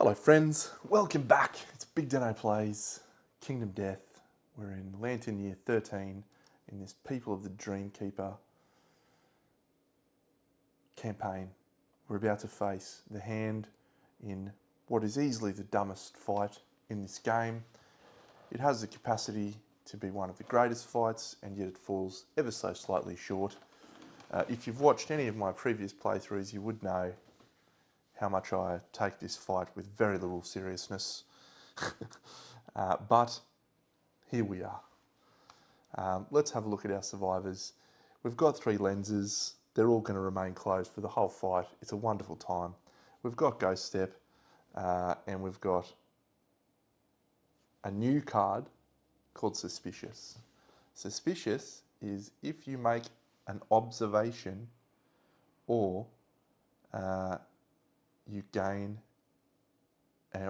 Hello friends, welcome back. It's BigDenoPlays, Kingdom Death. We're in Lantern Year 13 in this People of the Dreamkeeper campaign. We're about to face the hand in what is easily the dumbest fight in this game. It has the capacity to be one of the greatest fights, and yet it falls ever so slightly short. If you've watched any of my previous playthroughs, you would know how much I take this fight with very little seriousness. But here we are. Let's have a look at our survivors. We've got 3 lenses. They're all going to remain closed for the whole fight. It's a wonderful time. We've got Ghost Step, and we've got a new card called Suspicious. Suspicious is if you make an observation or you gain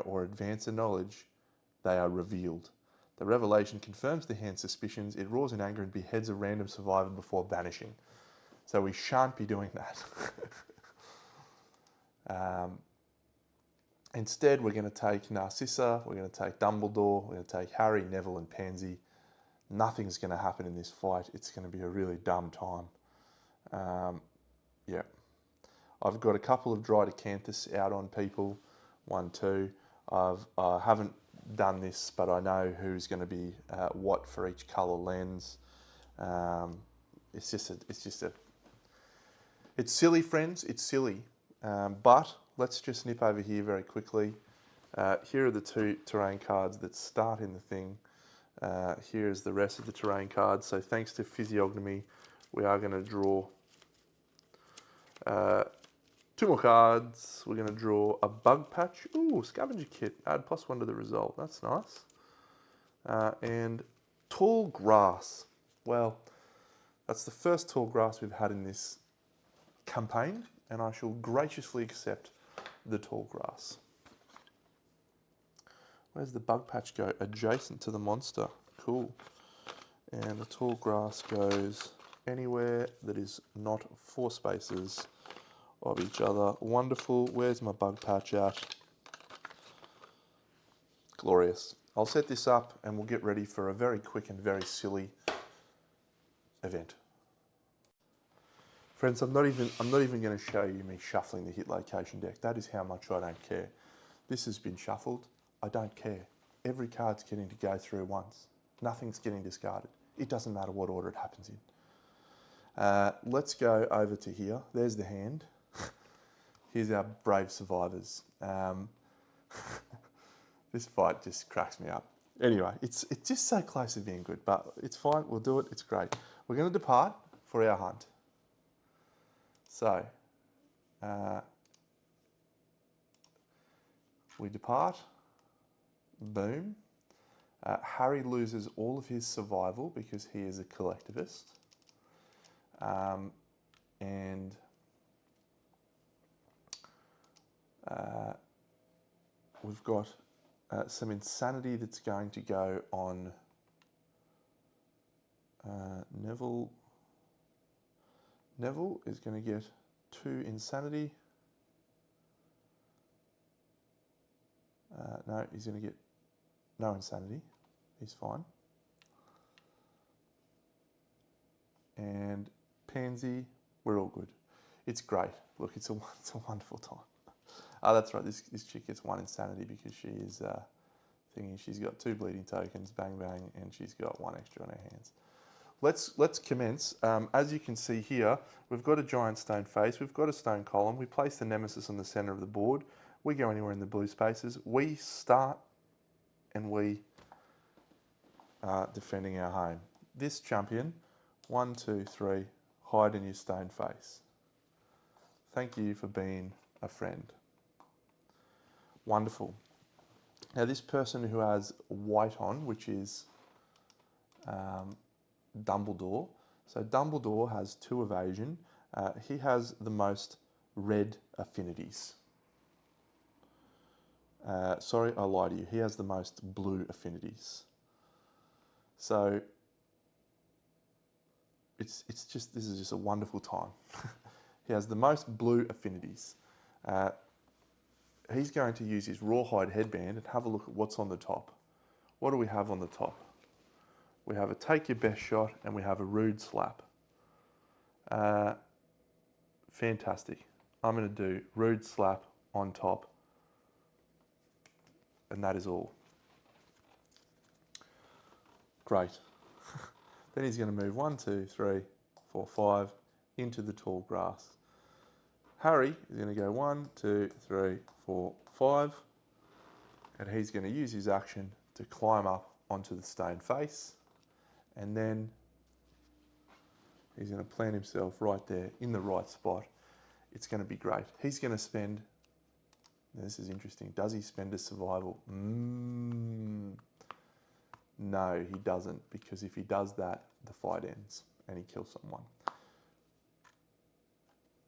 or advance a knowledge, they are revealed. The revelation confirms the hand's suspicions. It roars in anger and beheads a random survivor before vanishing. So we shan't be doing that. Instead, we're going to take Narcissa, we're going to take Dumbledore, we're going to take Harry, Neville and Pansy. Nothing's going to happen in this fight. It's going to be a really dumb time. Yeah. I've got a couple of dry decanthus out on people, 1, 2. I haven't done this, but I know who's going to be what for each colour lens. It's silly, friends. It's silly. But let's just nip over here very quickly. Here are the 2 terrain cards that start in the thing. Here's the rest of the terrain cards. So thanks to physiognomy, we are going to draw 2 more cards. We're going to draw a bug patch. Ooh, scavenger kit. Add +1 to the result. That's nice. And tall grass. Well, that's the first tall grass we've had in this campaign, and I shall graciously accept the tall grass. Where's the bug patch go? Adjacent to the monster. Cool. And the tall grass goes anywhere that is not 4 spaces of each other. Wonderful. Where's my bug patch at? Glorious. I'll set this up and we'll get ready for a very quick and very silly event. Friends, I'm not even going to show you me shuffling the hit location deck. That is how much I don't care. This has been shuffled. I don't care. Every card's getting to go through once. Nothing's getting discarded. It doesn't matter what order it happens in. Let's go over to here. There's the hand. Here's our brave survivors. This fight just cracks me up. Anyway, it's just so close to being good, but it's fine. We'll do it. It's great. We're going to depart for our hunt. So, we depart. Boom. Harry loses all of his survival because he is a collectivist. And we've got some insanity that's going to go on Neville. Neville is going to get 2 insanity. No, he's going to get no insanity. He's fine. And Pansy, we're all good. It's great. Look, it's a wonderful time. Oh, that's right. This chick gets 1 insanity because she is thinking she's got 2 bleeding tokens, bang bang, and she's got 1 extra on her hands. Let's commence. As you can see here, we've got a giant stone face. We've got a stone column. We place the nemesis on the center of the board. We go anywhere in the blue spaces. We start, and we are defending our home. This champion, 1, 2, 3, hide in your stone face. Thank you for being a friend. Wonderful. Now this person who has white on, which is Dumbledore. So Dumbledore has 2 evasion. He has the most red affinities. Sorry, I lied to you. He has the most blue affinities. So this is just a wonderful time. He has the most blue affinities. he's going to use his rawhide headband and have a look at what's on the top. What do we have on the top? We have a take your best shot and we have a rude slap. Fantastic. I'm going to do rude slap on top, and that is all. Great. Then he's going to move 1, 2, 3, 4, 5 into the tall grass. Harry is going to go 1, 2, 3, 4, 5, and he's going to use his action to climb up onto the stone face, and then he's going to plant himself right there in the right spot. It's going to be great. He's going to spend, this is interesting, does he spend a survival? No, he doesn't, because if he does that, the fight ends and he kills someone.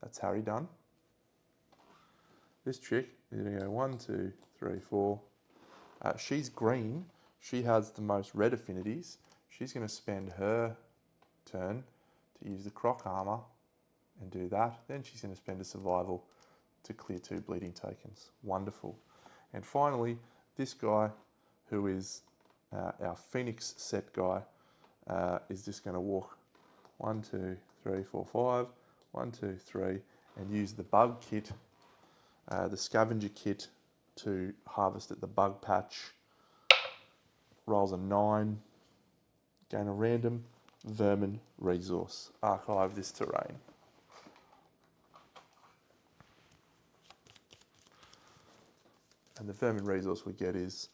That's Harry done. This chick is going to go 1, 2, 3, 4. She's green. She has the most red affinities. She's going to spend her turn to use the croc armor and do that. Then she's going to spend a survival to clear 2 bleeding tokens. Wonderful. And finally, this guy, who is our Phoenix set guy, is just going to walk 1, 2, 3, 4, 5, 1, 2, 3, and use the bug kit, the scavenger kit, to harvest at the bug patch. Rolls a 9, gain a random vermin resource. Archive this terrain. And the vermin resource we get is,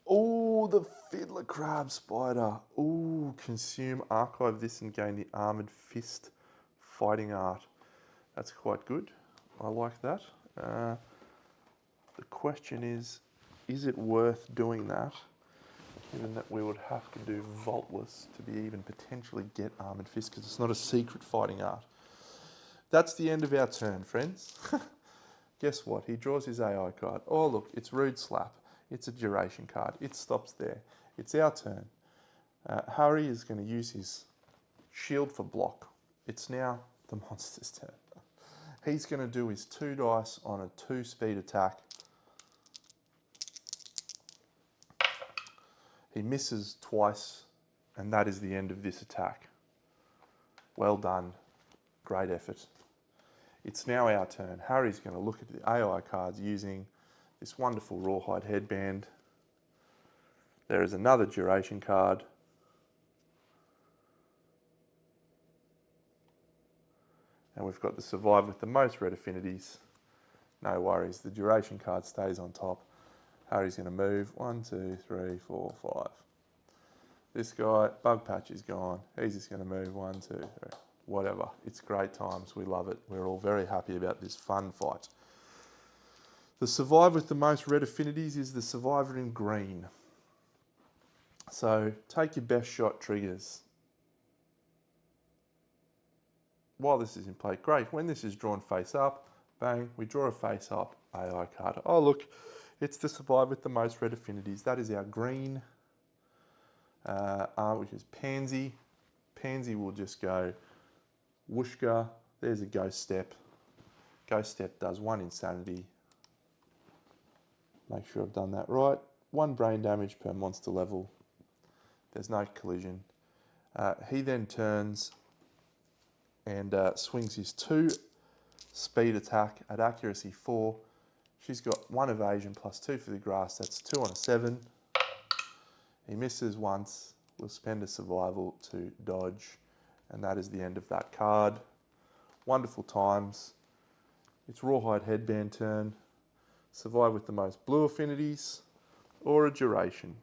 oh, the fiddler crab spider. Oh, consume, archive this and gain the armored fist fighting art. That's quite good. I like that. The question is it worth doing that, given that we would have to do vaultless to be even potentially get armored fist, because it's not a secret fighting art. That's the end of our turn, friends. Guess what? He draws his AI card. Oh, look, it's rude slap. It's a duration card. It stops there. It's our turn. Harry is going to use his shield for block. It's now the monster's turn. He's going to do his 2 dice on a 2 speed attack. He misses twice, and that is the end of this attack. Well done. Great effort. It's now our turn. Harry's going to look at the AI cards using this wonderful rawhide headband. There is another duration card. And we've got the survive with the most red affinities. No worries, the duration card stays on top. Harry's going to move 1, 2, 3, 4, 5. This guy, bug patch is gone. He's just going to move 1, 2, 3. Whatever. It's great times. We love it. We're all very happy about this fun fight. The survivor with the most red affinities is the survivor in green. So take your best shot triggers. While this is in play, great. When this is drawn face up, bang, we draw a face up AI card. Oh, look, it's the survivor with the most red affinities. That is our green, which is Pansy. Pansy will just go Whooshka. There's a Ghost Step. Ghost Step does 1 insanity. Make sure I've done that right. 1 brain damage per monster level. There's no collision. He then turns and swings his 2 speed attack at accuracy 4. She's got 1 evasion plus 2 for the grass. That's 2 on a 7. He misses once. We'll spend a survival to dodge. And that is the end of that card. Wonderful times. It's Rawhide Headband turn. Survive with the most blue affinities or a duration.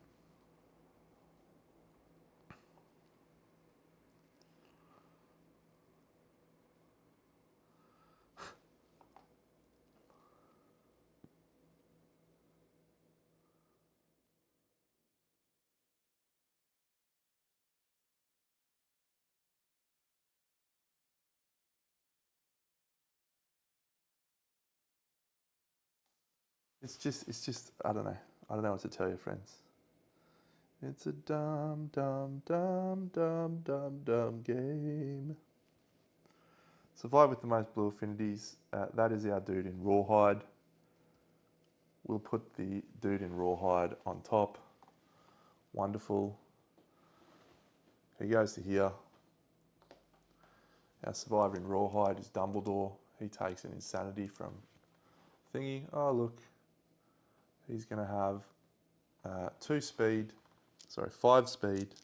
It's just, I don't know. I don't know what to tell you, friends. It's a dumb game. Survive with the most blue affinities. That is our dude in Rawhide. We'll put the dude in rawhide on top. Wonderful. He goes to here. Our survivor in rawhide is Dumbledore. He takes an insanity from thingy. Oh look, he's going to have 5 speed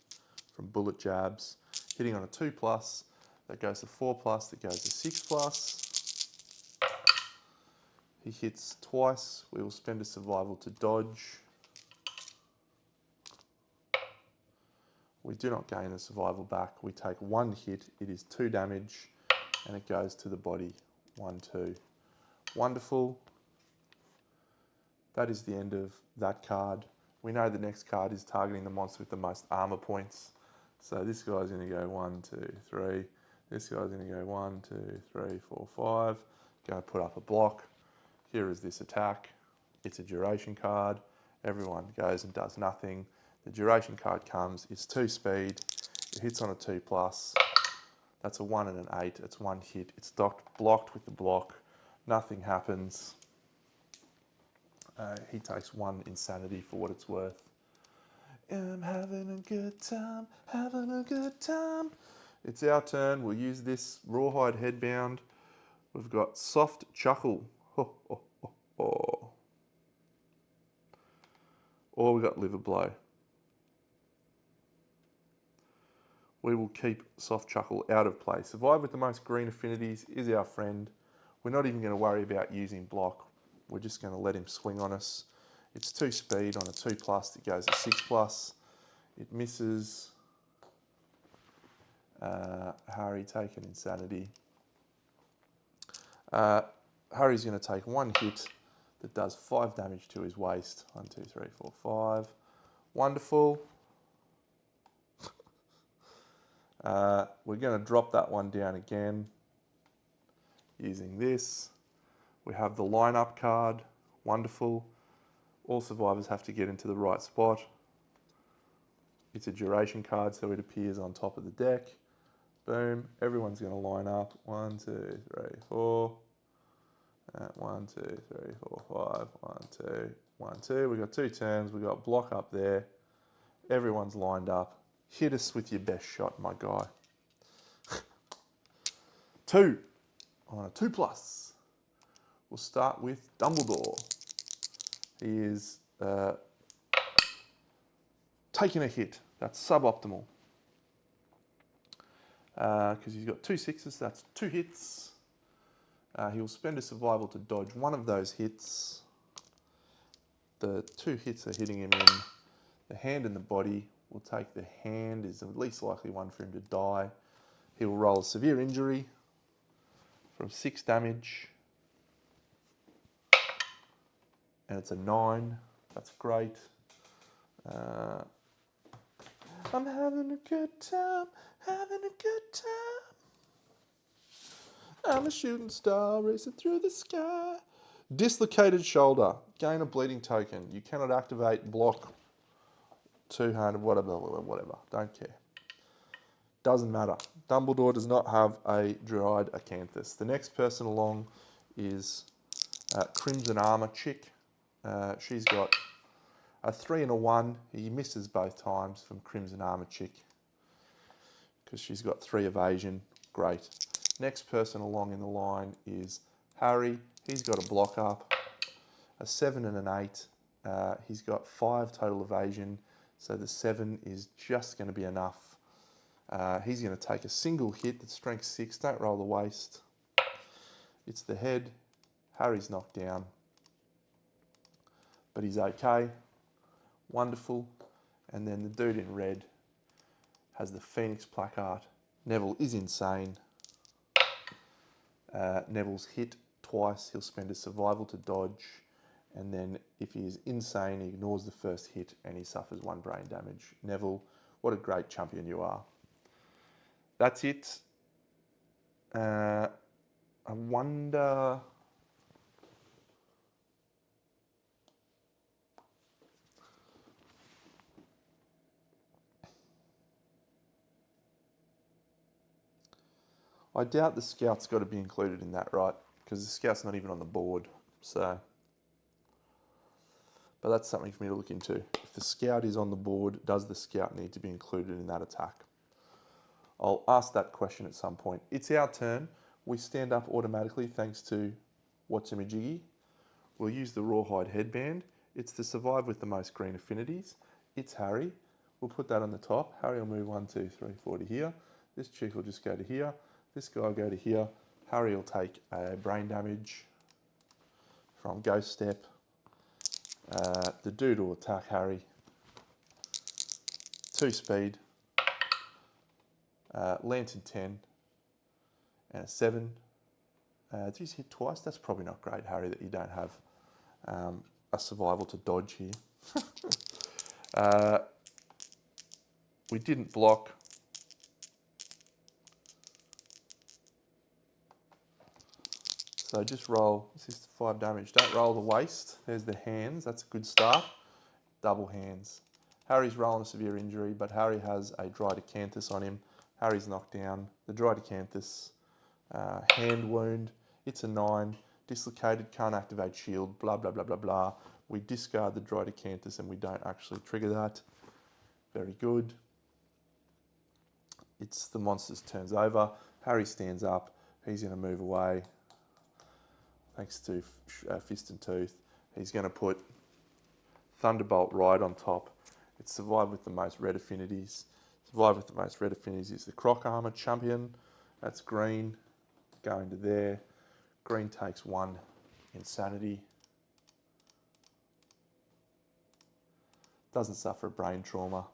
from bullet jabs, hitting on a 2+, that goes to 4+, that goes to 6+. He hits twice. We will spend a survival to dodge. We do not gain a survival back. We take 1 hit. It is 2 damage, and it goes to the body. 1, 2. Wonderful. That is the end of that card. We know the next card is targeting the monster with the most armor points. So this guy's going to go 1, 2, 3. This guy's going to go 1, 2, 3, 4, 5. Go put up a block. Here is this attack. It's a duration card. Everyone goes and does nothing. The duration card comes. It's 2 speed. It hits on a 2+. That's a 1 and an 8. It's 1 hit. It's blocked with the block. Nothing happens. He takes 1 insanity for what it's worth. I'm having a good time, having a good time. It's our turn. We'll use this rawhide headbound. We've got soft chuckle. Or we've got liver blow. We will keep soft chuckle out of play. Survive with the most green affinities is our friend. We're not even going to worry about using block. We're just going to let him swing on us. It's 2 speed on a 2+. It goes to 6+. It misses. Harry, take an insanity. Harry's going to take 1 hit that does 5 damage to his waist. 1, 2, 3, 4, 5. Wonderful. We're going to drop that one down again using this. We have the lineup card. Wonderful. All survivors have to get into the right spot. It's a duration card, so it appears on top of the deck. Boom. Everyone's going to line up. 1, 2, 3, 4. 1, 2, 3, 4, 5. 1, 2, 1, 2. We've got 2 turns. We've got block up there. Everyone's lined up. Hit us with your best shot, my guy. 2 on a 2+. We'll start with Dumbledore. He is taking a hit. That's suboptimal. Because he's got 2 6s, that's 2 hits. He'll spend a survival to dodge one of those hits. The 2 hits are hitting him in the hand and the body. We'll take the hand, is the least likely one for him to die. He will roll a severe injury from 6 damage. And it's a 9. That's great. I'm having a good time, having a good time. I'm a shooting star racing through the sky. Dislocated shoulder. Gain a bleeding token. You cannot activate, block, 2-handed, whatever. Don't care. Doesn't matter. Dumbledore does not have a Dryad Acanthus. The next person along is Crimson Armor chick. She's got a 3 and a 1. He misses both times from Crimson Armor chick because she's got 3 evasion. Great. Next person along in the line is Harry. He's got a block up, a 7 and an 8. He's got 5 total evasion, so the 7 is just going to be enough. He's going to take a single hit that's strength 6. Don't roll the waist. It's the head. Harry's knocked down, but he's okay. Wonderful. And then the dude in red has the Phoenix placard. Neville is insane. Neville's hit twice. He'll spend a survival to dodge. And then if he is insane, he ignores the first hit and he suffers 1 brain damage. Neville, what a great champion you are. That's it. I wonder... I doubt the scout's got to be included in that, right? Because the scout's not even on the board. So But that's something for me to look into. If the scout is on the board, does the scout need to be included in that attack? I'll ask that question at some point. It's our turn. We stand up automatically thanks to What's-a-Majiggy. We'll use the Rawhide headband. It's the survive with the most green affinities. It's Harry. We'll put that on the top. Harry will move 1, 2, 3, 4 to here. This chick will just go to here. This guy will go to here. Harry will take a brain damage from Ghost Step. The dude will attack Harry. 2 speed. Lantern 10 and a 7. Did you hit twice? That's probably not great, Harry, that you don't have a survival to dodge here. We didn't block. So just roll, this is 5 damage. Don't roll the waist. There's the hands, that's a good start. Double hands. Harry's rolling a severe injury, but Harry has a dry decanthus on him. Harry's knocked down. The dry decanthus, hand wound, it's a 9. Dislocated, can't activate shield, blah, blah, blah, blah, blah. We discard the dry decanthus and we don't actually trigger that. Very good. It's the monster's turns over. Harry stands up. He's going to move away. Thanks to Fist and Tooth. He's going to put Thunderbolt right on top. It's survive with the most red affinities. Survive with the most red affinities is the Croc Armor Champion. That's green. Going to there. Green takes 1 insanity. Doesn't suffer a brain trauma.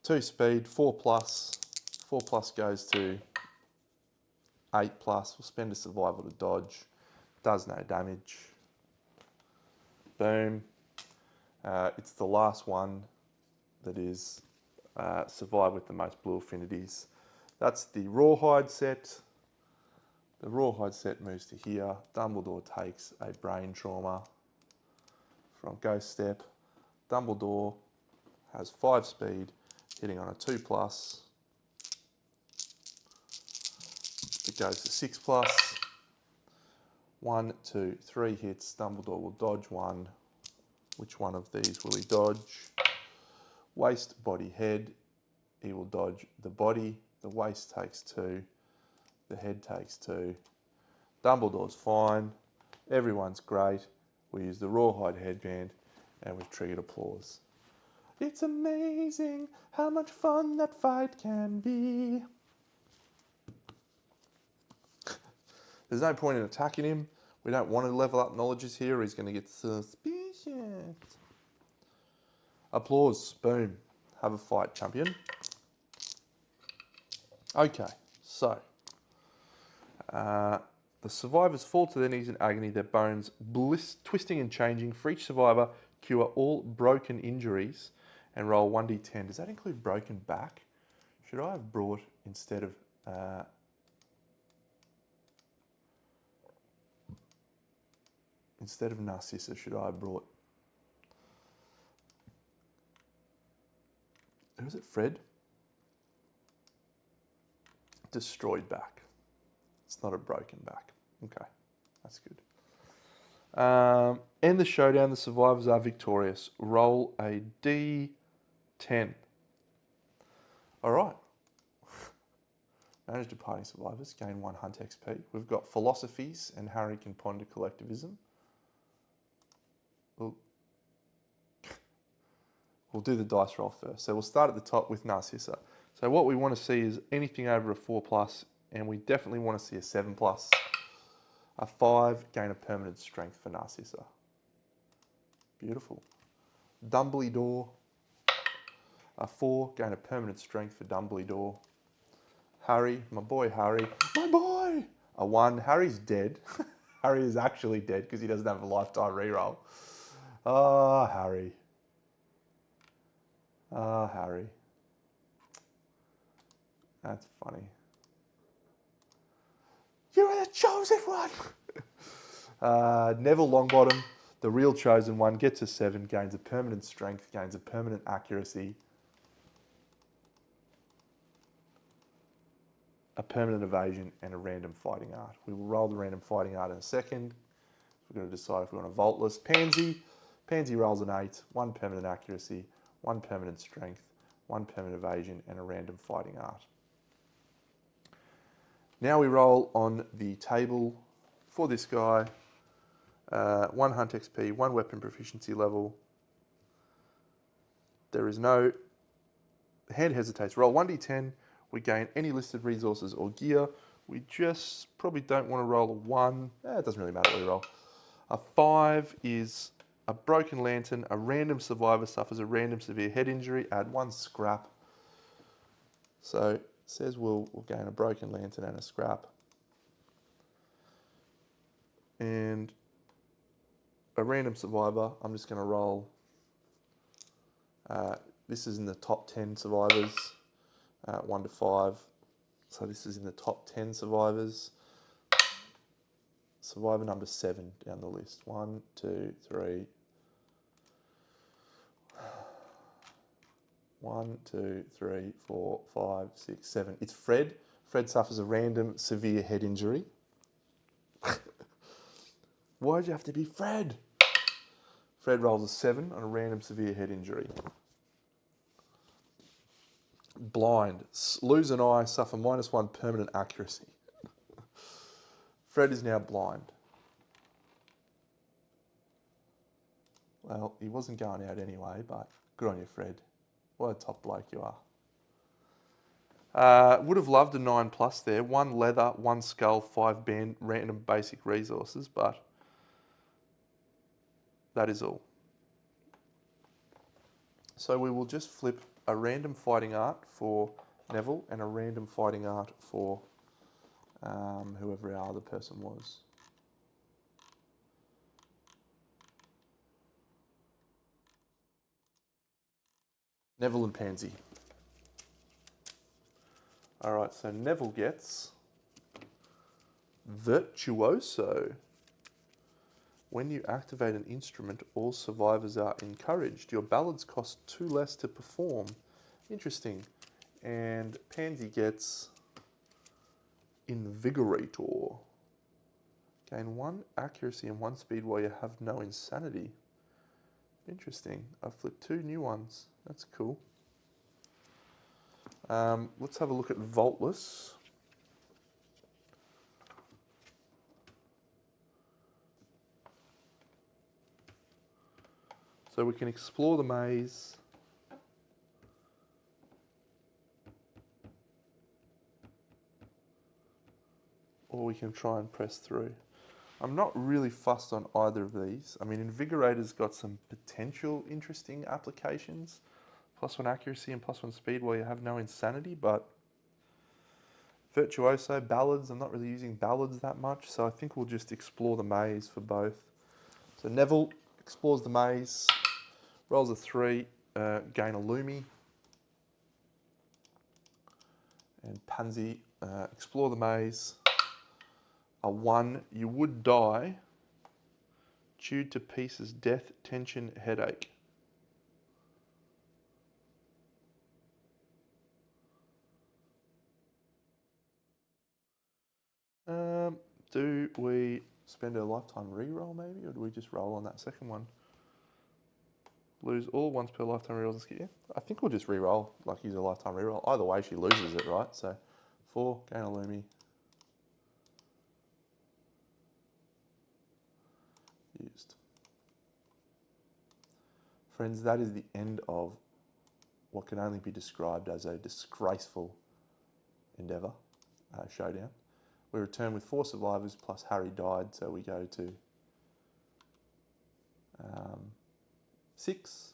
2 speed, 4 plus. 4 plus goes to 8 plus. We'll spend a survival to dodge. Does no damage. Boom. It's the last one that is survive with the most blue affinities. That's the Rawhide set. The Rawhide set moves to here. Dumbledore takes a brain trauma from Ghost Step. Dumbledore has 5 speed, hitting on a 2 plus. It goes to 6 plus. 1, 2, 3 hits. Dumbledore will dodge 1. Which one of these will he dodge? Waist, body, head. He will dodge the body. The waist takes 2. The head takes 2. Dumbledore's fine. Everyone's great. We use the Rawhide headband and we've triggered applause. It's amazing how much fun that fight can be. There's no point in attacking him. We don't want to level up knowledges here. He's going to get suspicious. Applause. Boom. Have a fight, champion. Okay, so the survivors fall to their knees in agony, their bones twisting and changing. For each survivor, cure all broken injuries and roll 1d10. Does that include broken back? Should I have brought instead of Narcissa, should I have brought, who is it, Fred? Destroyed back. It's not a broken back. Okay, that's good. End the showdown, the survivors are victorious. Roll a d10. All right. Manage departing survivors, gain 1 hunt XP. We've got philosophies and Harry can ponder collectivism. We'll do the dice roll first. So we'll start at the top with Narcissa. So what we want to see is anything over a 4 plus, and we definitely want to see a 7 plus. A 5, gain a permanent strength for Narcissa. Beautiful. Dumbledore. A 4, gain a permanent strength for Dumbledore. Harry, my boy Harry. My boy! A 1, Harry's dead. Harry is actually dead because he doesn't have a lifetime reroll. Ah, Harry. Ah, Harry. That's funny. You are the chosen one! Neville Longbottom, the real chosen one, gets a 7, gains a permanent strength, gains a permanent accuracy. a permanent evasion, and a random fighting art. We will roll the random fighting art in a second. We're going to decide if we want a vaultless. Pansy. Pansy rolls an 8, 1 permanent accuracy, 1 permanent strength, 1 permanent evasion, and a random fighting art. Now we roll on the table for this guy. 1 hunt XP, 1 weapon proficiency level. There is no... The hand hesitates. Roll 1d10. We gain any listed resources or gear. We just probably don't want to roll a 1. It doesn't really matter what we roll. A 5 is a broken lantern. A random survivor suffers a random severe head injury. Add 1 scrap. So it says we'll gain a broken lantern and a scrap. And a random survivor, I'm just going to roll. This is in the top 10 survivors, 1 to 5. So this is in the top 10 survivors. Survivor number 7 down the list. 1, 2, 3. 1, 2, 3, 4, 5, 6, 7. It's Fred. Fred suffers a random severe head injury. Why'd you have to be Fred? Fred rolls a 7 on a random severe head injury. Blind. Lose an eye, suffer -1 permanent accuracy. Fred is now blind. Well, he wasn't going out anyway, but good on you, Fred. What a top bloke you are. Would have loved a 9+ there. 1 leather, 1 skull, 5 band, random basic resources, but that is all. So we will just flip a random fighting art for Neville and a random fighting art for whoever our other person was. Neville and Pansy. All right, so Neville gets Virtuoso. When you activate an instrument, all survivors are encouraged. Your ballads cost 2 less to perform. Interesting. And Pansy gets Invigorator. Gain 1 accuracy and 1 speed while you have no insanity. Interesting. I've flipped 2 new ones. That's cool. Let's have a look at Vaultless. So we can explore the maze. Or we can try and press through. I'm not really fussed on either of these. I mean, Invigorator's got some potential interesting applications. +1 accuracy and +1 speed while you have no insanity, but Virtuoso, ballads, I'm not really using ballads that much, so I think we'll just explore the maze for both. So Neville explores the maze, rolls a 3, gain a Lumi. And Pansy, explore the maze. A 1, you would die. Chewed to pieces, death, tension, headache. Do we spend a lifetime reroll maybe, or do we just roll on that second one? Lose all once per lifetime rerolls and skip. Yeah, I think we'll just reroll, like use a lifetime reroll. Either way, she loses it, right? So 4, gain a Lumi. Used. Friends, that is the end of what can only be described as a disgraceful endeavour, showdown. We return with 4 survivors plus Harry died, so we go to 6.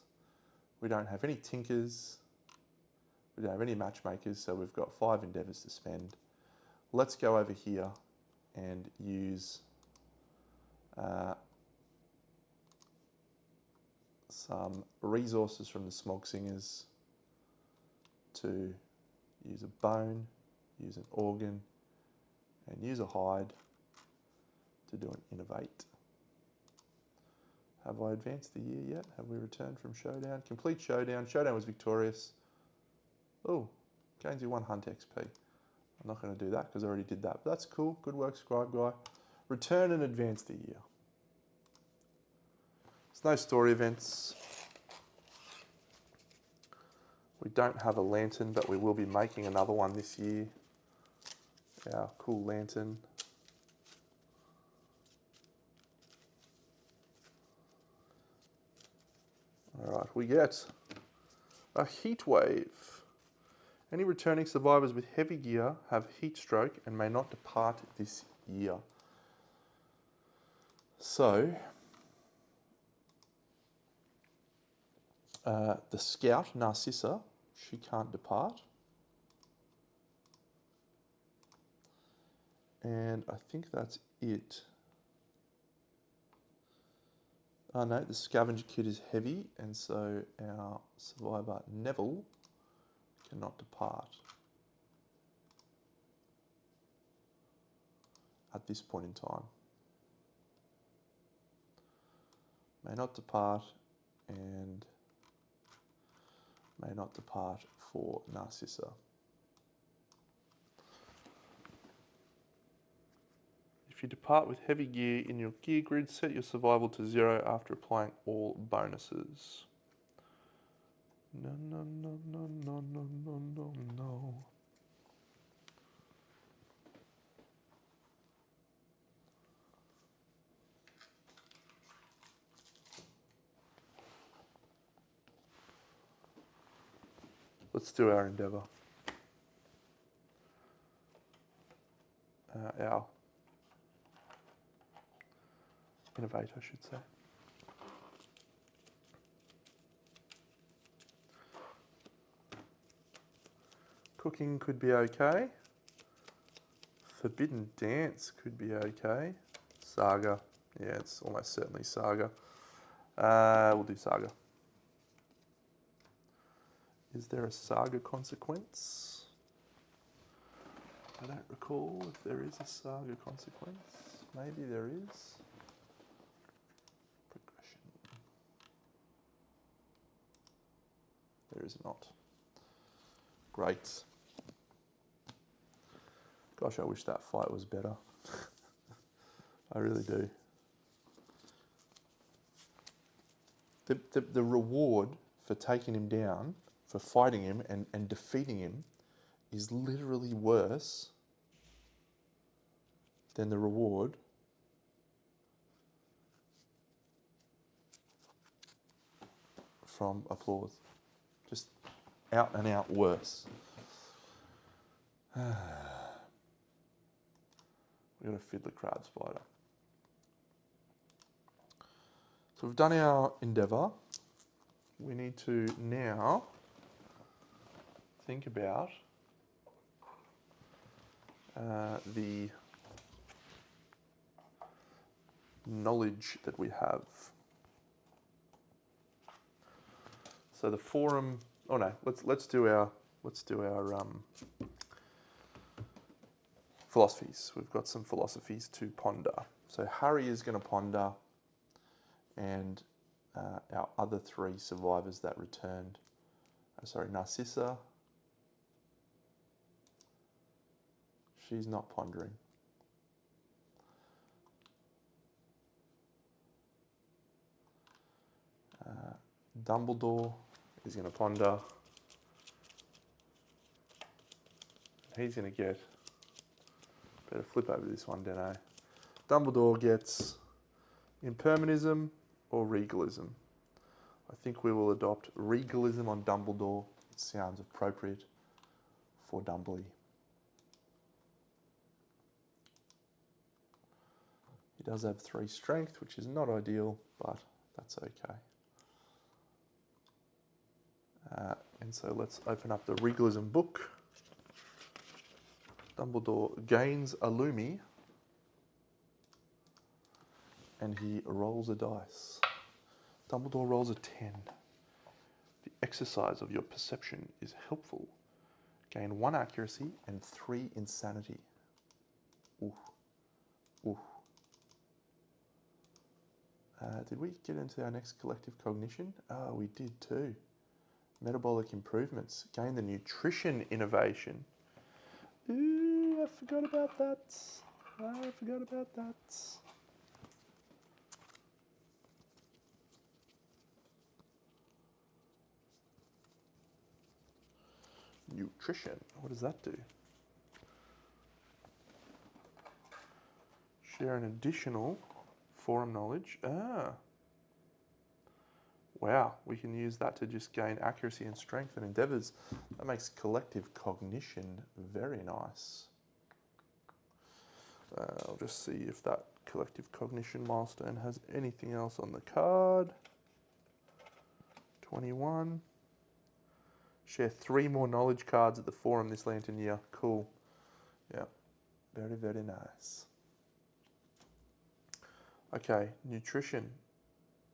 We don't have any tinkers. We don't have any matchmakers, so we've got 5 endeavours to spend. Let's go over here and use some resources from the Smog Singers to use a bone, use an organ, and use a hide to do an innovate. Have I advanced the year yet? Have we returned from Showdown? Complete Showdown. Showdown was victorious. Oh, gains you 1 hunt XP. I'm not going to do that because I already did that. But that's cool. Good work, Scribe Guy. Return and advance the year. There's no story events. We don't have a lantern, but we will be making another one this year. Our cool lantern. All right, we get a heat wave. Any returning survivors with heavy gear have heat stroke and may not depart this year. So, the scout, Narcissa, she can't depart. And I think that's it. Oh no, the scavenger kit is heavy, and so our survivor, Neville, cannot depart at this point in time. May not depart, and may not depart for Narcissa. If you depart with heavy gear in your gear grid, set your survival to 0 after applying all bonuses. No, no, no, no, no, no, no, no, no. Let's do our endeavour. Our innovate, I should say. Cooking could be okay. Forbidden dance could be okay. Saga, yeah, it's almost certainly Saga. We'll do Saga. Is there a Saga consequence? I don't recall if there is a Saga consequence. Maybe there is. Progression. There is not. Great. Gosh, I wish that fight was better. I really do. The reward for taking him down, for fighting him and defeating him, is literally worse than the reward from applause. Just out and out worse. We've got a fiddler crab spider. So we've done our endeavour. We need to now think about the knowledge that we have. So the forum. Oh no, let's do our philosophies. We've got some philosophies to ponder. So Harry is going to ponder, and our other 3 survivors that returned. Narcissa. She's not pondering. Dumbledore is going to ponder. He's going to get... Better flip over this one, don't I? Dumbledore gets impermanism or regalism. I think we will adopt regalism on Dumbledore. It sounds appropriate for Dumbly. He does have 3 strength, which is not ideal, but that's okay. And so let's open up the regalism book. Dumbledore gains a Lumi, and he rolls a dice. Dumbledore rolls a 10. The exercise of your perception is helpful. Gain 1 accuracy and 3 insanity. Ooh. Ooh. Did we get into our next collective cognition? Oh, we did too. Metabolic improvements. Gain the nutrition innovation. Ooh. I forgot about that. I forgot about that. Nutrition. What does that do? Share an additional forum knowledge. Ah. Wow, we can use that to just gain accuracy and strength and endeavours. That makes collective cognition very nice. I'll just see if that collective cognition milestone has anything else on the card. 21. Share 3 more knowledge cards at the forum this lantern year. Cool. Yeah, very, very nice. Okay, nutrition.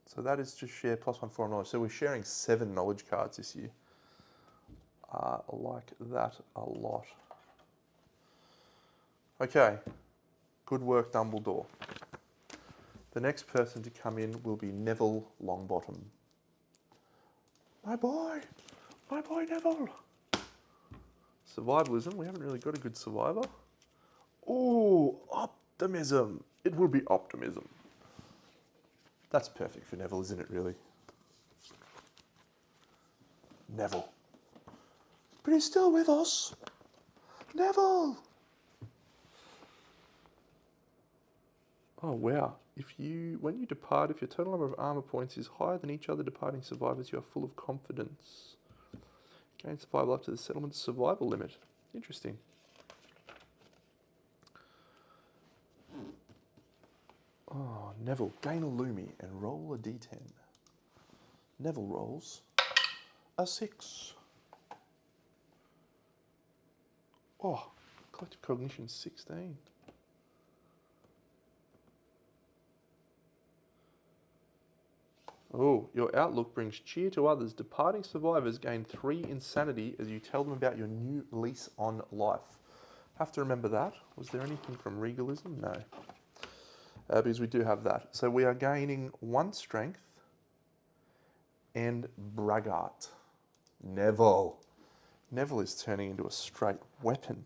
So that is just share +1 forum knowledge. So we're sharing 7 knowledge cards this year. I like that a lot. Okay, good work, Dumbledore. The next person to come in will be Neville Longbottom. My boy Neville. Survivalism, we haven't really got a good survivor. Oh, optimism. It will be optimism. That's perfect for Neville, isn't it, really? Neville. But he's still with us. Neville! Oh, wow. When you depart, if your total number of armor points is higher than each other departing survivors, you are full of confidence. Gain survival up to the settlement's survival limit. Interesting. Oh, Neville, gain a Lumi and roll a d10. Neville rolls a 6. Oh, collective cognition 16. Oh, your outlook brings cheer to others. Departing survivors gain 3 insanity as you tell them about your new lease on life. Have to remember that. Was there anything from regalism? No. Because we do have that. So we are gaining 1 strength and braggart. Neville. Neville is turning into a straight weapon.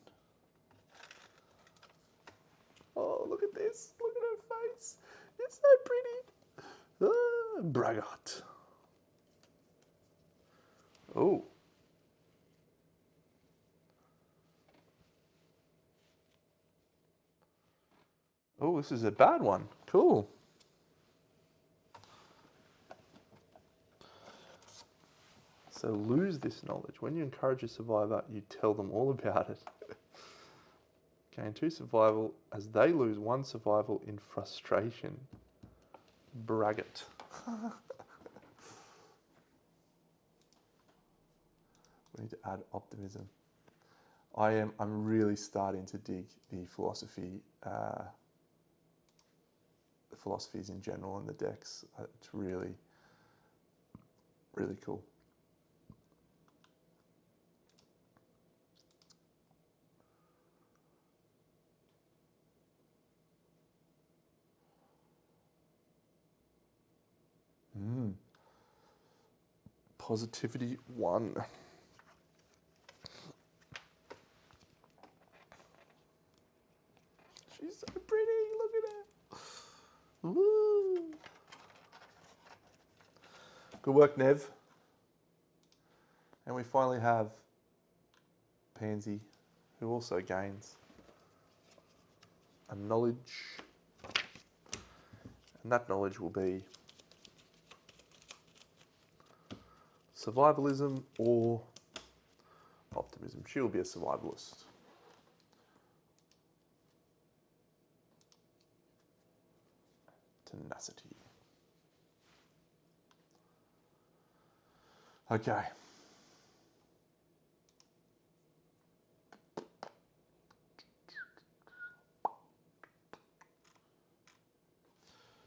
Oh, look at this. Look at her face. It's so pretty. Ah, braggart. Oh. Oh, this is a bad one. Cool. So lose this knowledge. When you encourage a survivor, you tell them all about it. Gain 2 survival as they lose 1 survival in frustration. Braggart. We need to add optimism. I'm really starting to dig the philosophies in general and the decks. It's really, really cool. Positivity 1. She's so pretty, look at her. Woo. Good work, Nev. And we finally have Pansy, who also gains a knowledge. And that knowledge will be survivalism or optimism. She will be a survivalist. Tenacity. Okay.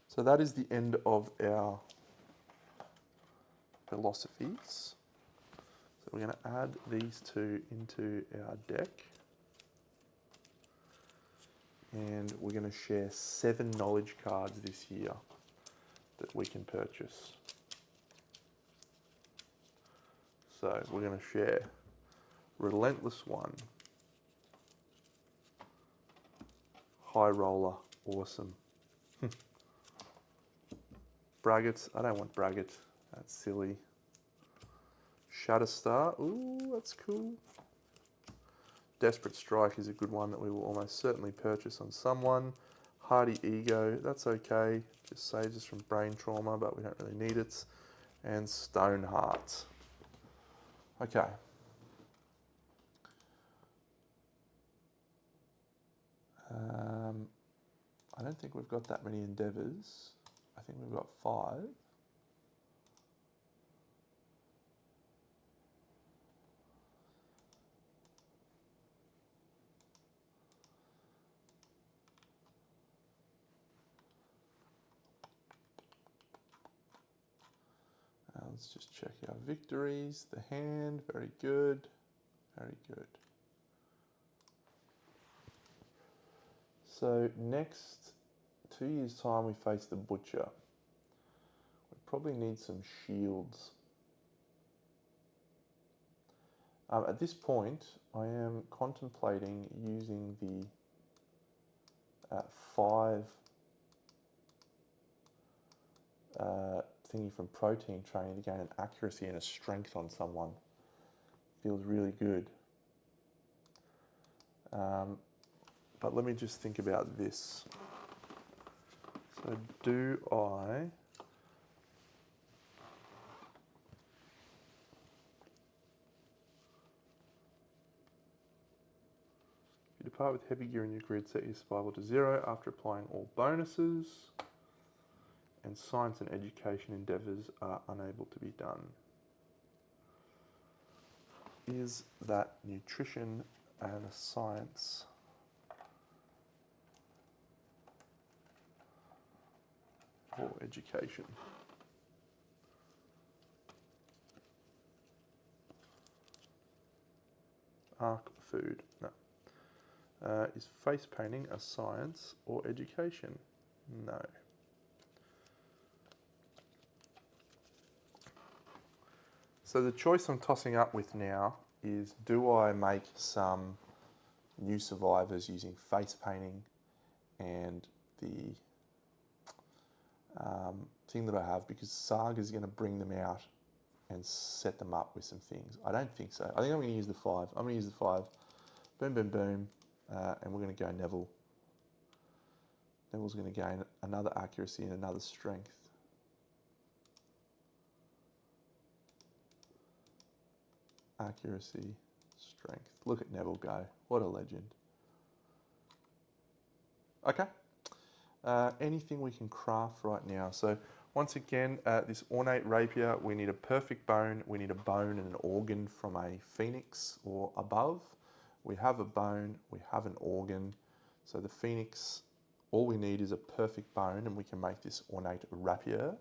So that is the end of our philosophies. So we're going to add these 2 into our deck. And we're going to share 7 knowledge cards this year that we can purchase. So we're going to share Relentless 1, High roller, awesome. Braggot, I don't want Braggot, that's silly. Shatterstar, ooh, that's cool. Desperate Strike is a good one that we will almost certainly purchase on someone. Hardy Ego, that's okay, just saves us from brain trauma, but we don't really need it. And Stoneheart. Okay. I don't think we've got that many endeavours. I think we've got 5. Let's just check our victories. The hand, very good, very good. So next 2 years' time we face the Butcher. We probably need some shields. At this point, I am contemplating using the 5 thingy from protein training to gain an accuracy and a strength on someone. Feels really good. But let me just think about this. So do I... If you depart with heavy gear in your grid, set your survival to 0 after applying all bonuses. And science and education endeavours are unable to be done. Is that nutrition and science? Or education? Arc food, no. Is face painting a science or education? No. So the choice I'm tossing up with now is, do I make some new survivors using face painting and the thing that I have, because Saga is going to bring them out and set them up with some things. I don't think so. I think I'm going to use the 5. I'm going to use the 5. Boom, boom, boom. And we're going to go Neville. Neville's going to gain another accuracy and another strength. Accuracy, strength. Look at Neville go. What a legend. Okay. Anything we can craft right now. So once again, this ornate rapier, we need a perfect bone. We need a bone and an organ from a phoenix or above. We have a bone, we have an organ. So the phoenix, all we need is a perfect bone and we can make this ornate rapier.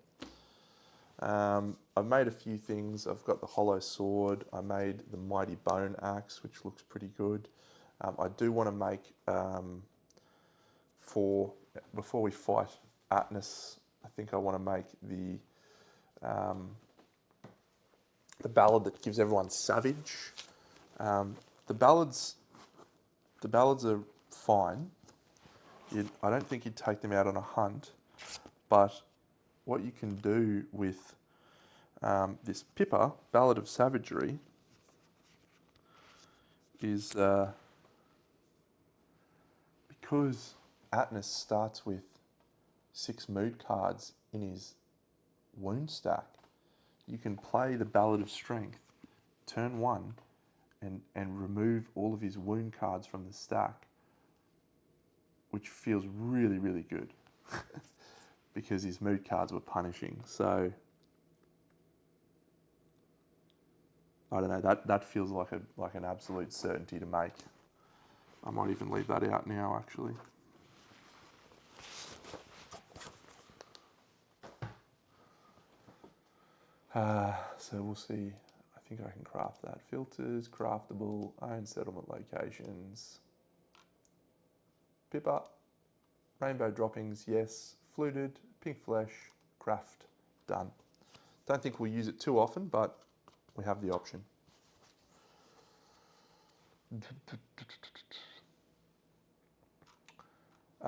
I've made a few things. I've got the hollow sword. I made the mighty bone axe, which looks pretty good. I do want to make, before we fight Atlas, I think I want to make the ballad that gives everyone savage. The ballads are fine. I don't think you'd take them out on a hunt, but what you can do with this Pippa, Ballad of Savagery, is because Atlas starts with 6 mood cards in his wound stack, you can play the Ballad of Strength turn 1 and remove all of his wound cards from the stack, which feels really, really good because his mood cards were punishing. So I don't know, that feels like an absolute certainty to make. I might even leave that out now, actually. So we'll see. I think I can craft that. Filters, craftable, own settlement locations. Pippa, rainbow droppings, yes. Fluted, pink flesh, craft, done. Don't think we'll use it too often, but we have the option.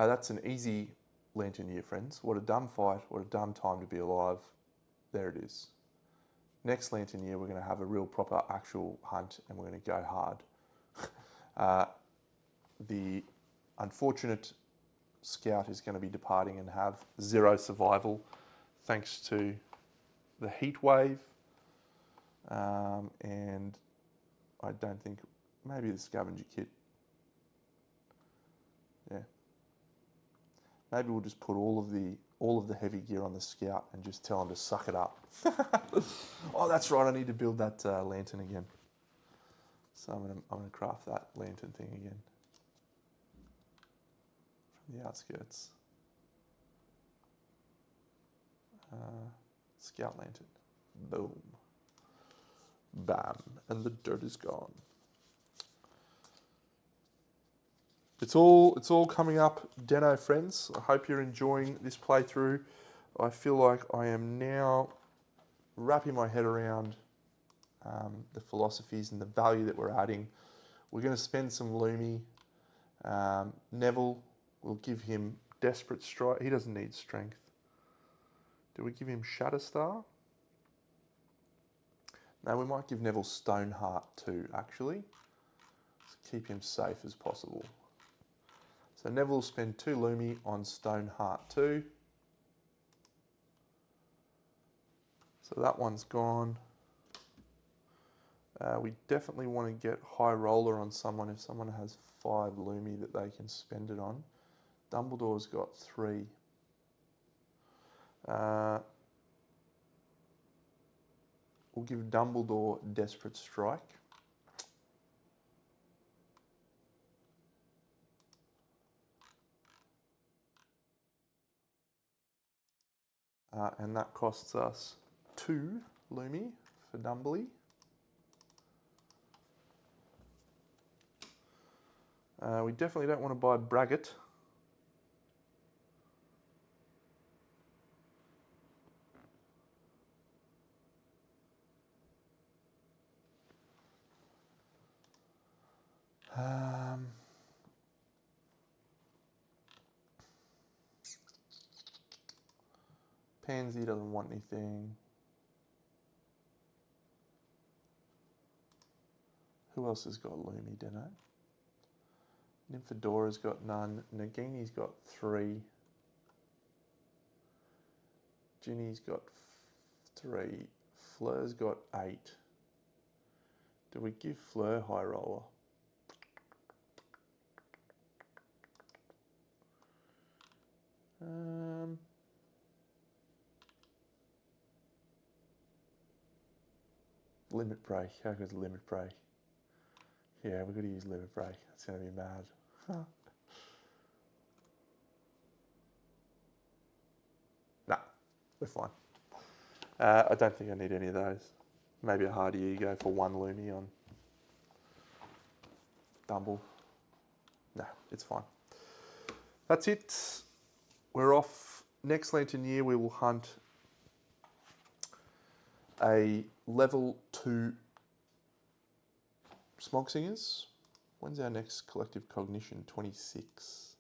That's an easy lantern year, friends. What a dumb fight, what a dumb time to be alive. There it is. Next lantern year, we're going to have a real proper actual hunt and we're going to go hard. The unfortunate scout is going to be departing and have 0 survival thanks to the heat wave. And I don't think, maybe the scavenger kit. Yeah. Maybe we'll just put all of the heavy gear on the scout and just tell him to suck it up. Oh, that's right. I need to build that lantern again. So I'm gonna craft that lantern thing again from the outskirts. Scout lantern. Boom. Bam. And the dirt is gone. It's all coming up, Deno friends. I hope you're enjoying this playthrough. I feel like I am now wrapping my head around the philosophies and the value that we're adding. We're going to spend some Lumi. Neville, we'll give him Desperate Strike. He doesn't need Strength. Do we give him Shatterstar? No, we might give Neville Stoneheart too, actually. Let's keep him safe as possible. So Neville will spend 2 Lumi on Stoneheart 2. So that one's gone. We definitely want to get High Roller on someone if someone has 5 Lumi that they can spend it on. Dumbledore's got 3. We'll give Dumbledore Desperate Strike. And that costs us 2 Lumi for Dumbly. We definitely don't want to buy Braggart. Pansy doesn't want anything. Who else has got Lumi, Deno? Nymphodora's got none. Nagini's got 3. Ginny's got 3. Fleur's got 8. Do we give Fleur High Roller? Limit Break. How good's Limit Break? Yeah, we've got to use Limit Break. That's going to be mad. Nah, we're fine. I don't think I need any of those. Maybe a harder ego for 1 Lumi on Dumble. No, it's fine. That's it. We're off. Next Lantern year, we will hunt a level 2 Smog Singers. When's our next collective cognition? 26.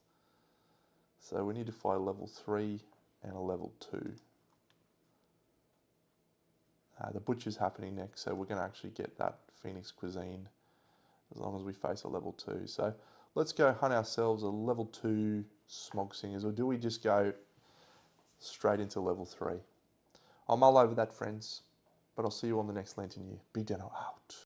So we need to fight a level 3 and a level 2. The Butcher's happening next, so we're going to actually get that Phoenix Cuisine as long as we face a level 2. So let's go hunt ourselves a level 2 Smog Singers, or do we just go straight into level 3? I'll mull over that, friends, but I'll see you on the next Lantern year. BigDeno out.